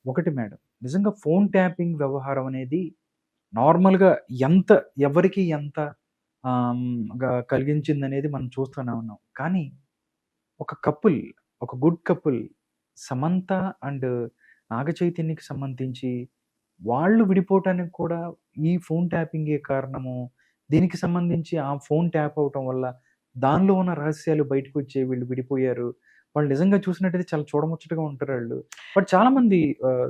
ఒకటి మేడం, నిజంగా phone tapping వ్యవహారం అనేది నార్మల్‌గా ఎంత ఎవరికి ఎంత కలిగించిందనేది మనం చూస్తూనే ఉన్నాం. కానీ ఒక కపుల్, ఒక గుడ్ కపుల్ 'సమంత' అండ్ 'నాగచైతన్యకి' సంబంధించి వాళ్ళు విడిపోవటానికి కూడా ఈ ఫోన్ ట్యాపింగే కారణము. దీనికి సంబంధించి ఆ ఫోన్ ట్యాప్ అవ్వటం వల్ల దానిలో ఉన్న రహస్యాలు బయటకొచ్చాయి. వీళ్ళు విడిపోయారు. వాళ్ళు నిజంగా చూసినట్టయితే చాలా చూడముచ్చటగా ఉంటారాళ్ళు. బట్ చాలామంది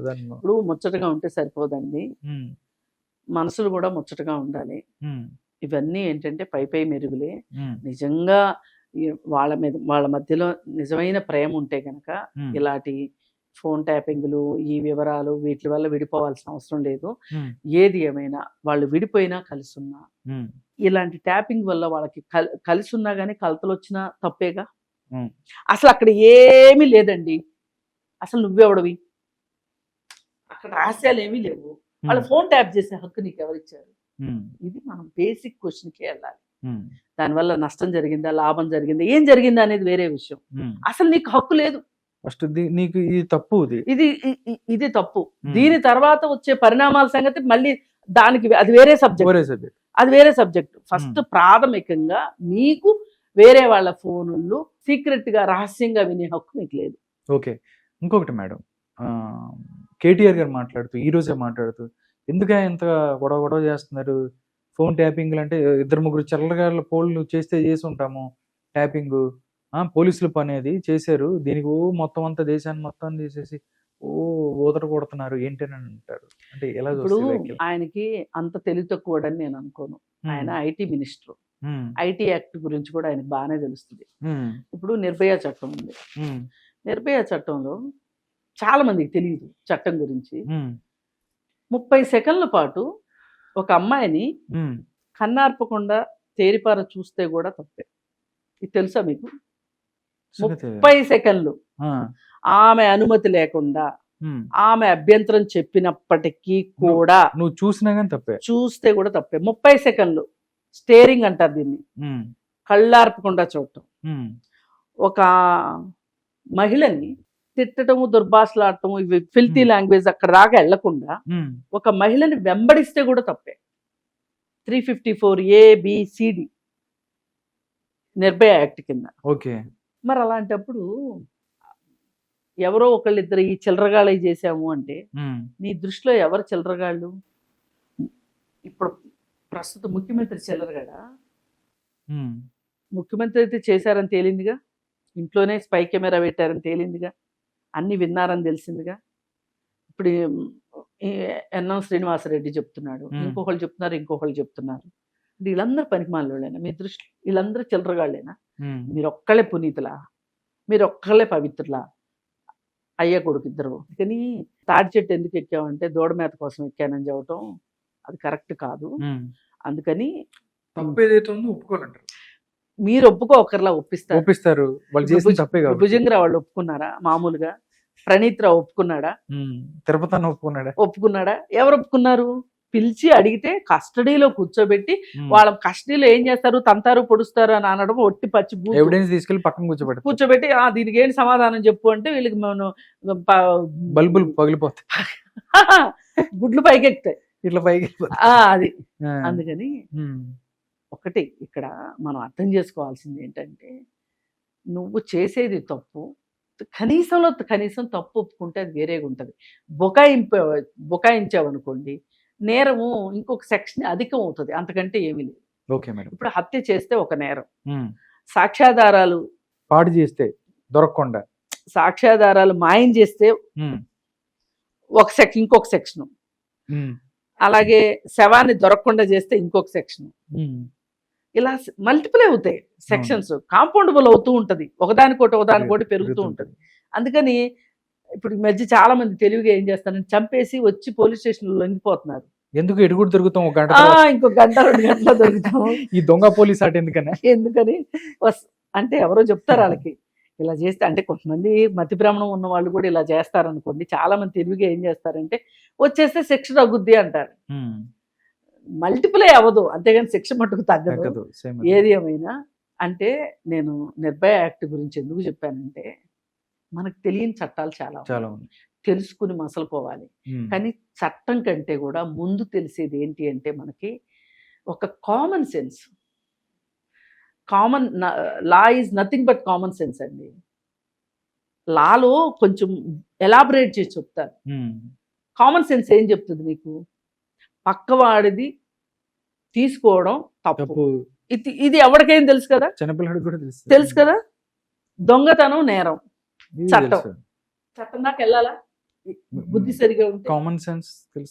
దాన్ని ఇప్పుడు ముచ్చటగా ఉంటే సరిపోదండి. హ్మ్. మనసులు కూడా ముచ్చటగా ఉండాలి. హ్మ్. ఇవన్నీ ఏంటంటే పై మెరుగులే. హ్మ్. నిజంగా వాళ్ళ మధ్యలో నిజమైన ప్రేమ ఉంటే గనక హ్మ్. ఇలాంటి ఫోన్ ట్యాపింగ్‌లు, ఈ వివరాలు వీటి వల్ల విడిపోవాల్సిన అవసరం లేదు. హ్మ్. ఏది ఏమైనా వాళ్ళు విడిపోయినా కలిసున్నా, హ్మ్. ఇలాంటి ట్యాపింగ్ వల్ల వాళ్ళకి కలిసున్నా గానీ కలతలొచ్చినా తప్పేగా. హ్మ్. అసలు అక్కడ ఏమీ లేదండి. అసలు నువ్వెవడివి? అక్కడ రహస్యాలేమీ లేవు. వాళ్ళ హ్మ్. ఫోన్ ట్యాప్ చేసే హక్కు నీకెవరిచ్చారు? హ్మ్. ఇది మనం బేసిక్ క్వెషన్‌కే ఎళ్ళాలి. హ్మ్. దానివల్ల నష్టం జరిగిందా? లాభం జరిగిందా? ఏం జరిగిందా అనేది వేరే విషయం. హ్మ్. అసలు నీకు హక్కు లేదు. ఫస్ట్ నీకు ఇది తప్పు ఇది. ఇది తప్పు. హ్మ్. దీని తర్వాత వచ్చే పరిణామాల సంగతి మళ్ళీ దానికి అది వేరే సబ్జెక్ట్. వేరే సబ్జెక్ట్. అది వేరే సబ్జెక్ట్. ఫస్ట్ ప్రాథమికంగా మీకు వేరే వాళ్ళ ఫోనుల్లో సీక్రెట్‌గా రహస్యంగా వినే హక్కు మీకు లేదు. ఓకే. ఇంకొకటి మేడం, కేటీఆర్ గారు మాట్లాడుతూ, ఈరోజే మాట్లాడుతూ, ఎందుకా ఇంత గొడవ చేస్తున్నారు? ఫోన్ ట్యాపింగ్‌లంటే ఇద్దరు ముగ్గురు చిల్లరగాళ్ళ ఫోన్లు చేస్తే చేసుంటాము ట్యాపింగు. పోలీసుల పనేది చేశారు. దీనికి మొత్తం అంతా దేశాన్ని మొత్తం తీసేసి ఊదర కొడుతున్నారు ఏంటని అంటారు. అంటే ఎలా ఇప్పుడు చూస్తే వ్యాఖ్యలు? ఆయనకి అంత తెలివి తక్కువోడని నేను అనుకోను. ఆయన ఐటీ మినిస్టర్. హ్మ్. ఐటీ యాక్ట్ గురించి కూడా ఆయనకు బాగానే తెలుస్తుంది. హ్మ్. ఇప్పుడు నిర్భయ చట్టం ఉంది. హ్మ్. నిర్భయ చట్టంలో చాలా మందికి తెలియదు చట్టం గురించి. హ్మ్. 30 సెకన్ల పాటు ఒక అమ్మాయిని హ్మ్. కన్నార్పకుండా తేరిపార చూస్తే కూడా తప్పే. ఇది తెలుసా మీకు? సంగతి 30 సెకన్లు ఆ! ఆమె అనుమతి లేకుండా, హ్మ్. ఆమె అభ్యంతరం చెప్పినప్పటికీ కూడా నువ్వు చూసినా గాని తప్పే. చూస్తే కూడా తప్పే. 30 సెకన్లు స్టేరింగ్ అంటారు దీన్ని. హ్మ్. కళ్ళార్పకుండా చూడటం. హ్మ్. ఒక మహిళని తిట్టటము, దుర్భాషలాడటము, ఇవి ఫిల్తీ లాంగ్వేజ్ అక్కడ దాకా వెళ్లకుండా హ్మ్. ఒక మహిళని వెంబడిస్తే కూడా తప్పే. 354 ABCD నిర్భయ యాక్ట్ కింద. ఓకే. మరి అలాంటప్పుడు ఎవరో ఒకళ్ళిద్దరు ఈ చిల్లరగాళ్ళయి చేశాము అంటే హ్మ్. నీ దృష్టిలో ఎవరు చిల్లరగాళ్ళు? ఇప్పుడు ప్రస్తుత ముఖ్యమంత్రి చిల్లరగాడా? హ్మ్. ముఖ్యమంత్రి అయితే చేశారని తేలిందిగా. ఇంట్లోనే స్పై కెమెరా పెట్టారని తేలిందిగా. అన్ని విన్నారని తెలిసిందిగా. ఇప్పుడు ఈ ఎన్నం శ్రీనివాసరెడ్డి చెప్తున్నాడు. ఇంకొకళ్ళు చెప్తున్నారు. అంటే వీళ్ళందరూ పనికిమాలినోళ్ళేనా మీ దృష్టిలో? వీళ్ళందరూ చిల్లరగాళ్ళేనా? మీరొక్కళ్ళే పునీతులా? మీరొక్కళ్ళే పవిత్రులా? అయ్య కొడుకు ఇద్దరు. కానీ తాడి చెట్టు ఎందుకు ఎక్కామంటే దూడ మేత కోసం ఎక్కానని చెప్పటం అది కరెక్ట్ కాదు. అందుకని తప్పేదైతే ఉందో ఒప్పుకోవాలంటారు. మీరు ఒప్పుకోకర్లా ఒప్పిస్తారు. వాళ్ళు చేసిన తప్పే కాబట్టి. భుజంగరావు వాళ్ళు ఒప్పుకున్నారా? మామూలుగా ప్రణీత్ రావు ఒప్పుకున్నాడా? తిరుపతి అన్న ఒప్పుకున్నాడా? ఎవరు ఒప్పుకున్నారు? పిలిచి అడిగితే కస్టడీలో కూర్చోబెట్టి వాళ్ళ కస్టడీలో ఏం చేస్తారు, తంతారు, పొడుస్తారు అని అనడం ఒట్టి పచ్చి ఎవిడెన్స్ తీసుకెళ్లి పక్కన కూర్చోబెట్టి దీనికి ఏంటి సమాధానం చెప్పు అంటే వీళ్ళకి బల్బులు పగిలిపోతాయి, గుడ్లు పైకెక్కుతాయి, ఇట్లా పైకి. అది అందుకని ఒకటి ఇక్కడ మనం అర్థం చేసుకోవాల్సింది ఏంటంటే నువ్వు చేసేది తప్పు, కనీసం తప్పు ఒప్పుకుంటే అది వేరేగా ఉంటుంది. బుకాయించావనుకోండి నేరము ఇంకొక సెక్షన్ అధికం అవుతుంది, అంతకంటే ఏమీ లేదు. Okay madam. ఇప్పుడు హత్య చేస్తే ఒక నేరం, సాక్ష్యాధారాలు పాడు చేస్తే దొరకకుండా, సాక్ష్యాధారాలు మాయం చేస్తే ఇంకొక సెక్షన్, అలాగే శవాన్ని దొరకకుండా చేస్తే ఇంకొక సెక్షన్, ఇలా మల్టిపుల్ అవుతాయి సెక్షన్స్, కాంపౌండబుల్ అవుతూ ఉంటుంది, ఒకదానికోటి పెరుగుతూ ఉంటుంది. అందుకని ఇప్పుడు ఈ మధ్య చాలా మంది తెలివిగా ఏం చేస్తారంటే చంపేసి వచ్చి పోలీస్ స్టేషన్లో లొంగిపోతున్నారు. ఎందుకు ఎడుగుడు దొరుకుతాం, ఇంకో గంట 2 గంటల దొరుకుతాము. ఈ దొంగ పోలీస్ ఆట ఎందుకని అంటే ఎవరో చెప్తారు వాళ్ళకి ఇలా చేస్తే. అంటే కొంతమంది మతి భ్రమణం ఉన్న వాళ్ళు కూడా ఇలా చేస్తారనుకోండి. చాలా మంది తెలివిగా ఏం చేస్తారంటే వచ్చేస్తే శిక్ష తగ్గుద్ది అంటారు. మల్టిపుల్ అవ్వదు, అంతేగాని శిక్ష మట్టుకు తగ్గదు. ఏది ఏమైనా అంటే నేను నిర్భయ యాక్ట్ గురించి ఎందుకు చెప్పానంటే మనకు తెలియని చట్టాలు చాలా ఉన్నాయి. తెలుసుకుని మసలుకోవాలి. కానీ చట్టం కంటే కూడా ముందు తెలిసేది ఏంటి అంటే మనకి ఒక common sense. Law is nothing but common sense అండి. లాలో కొంచెం ఎలాబరేట్ చేసి చెప్తారు. కామన్ సెన్స్ ఏం చెప్తుంది నీకు? పక్కవాడిది తీసుకోవడం తప్పు. ఇది ఎవరికైనా తెలుసు కదా, చిన్నపిల్లడికి కూడా తెలుసు కదా. దొంగతనం నేరం, చట్టం దాకా వెళ్ళాలా? బుద్ధి సరిగా ఉంటే కామన్ సెన్స్ తెలుసు.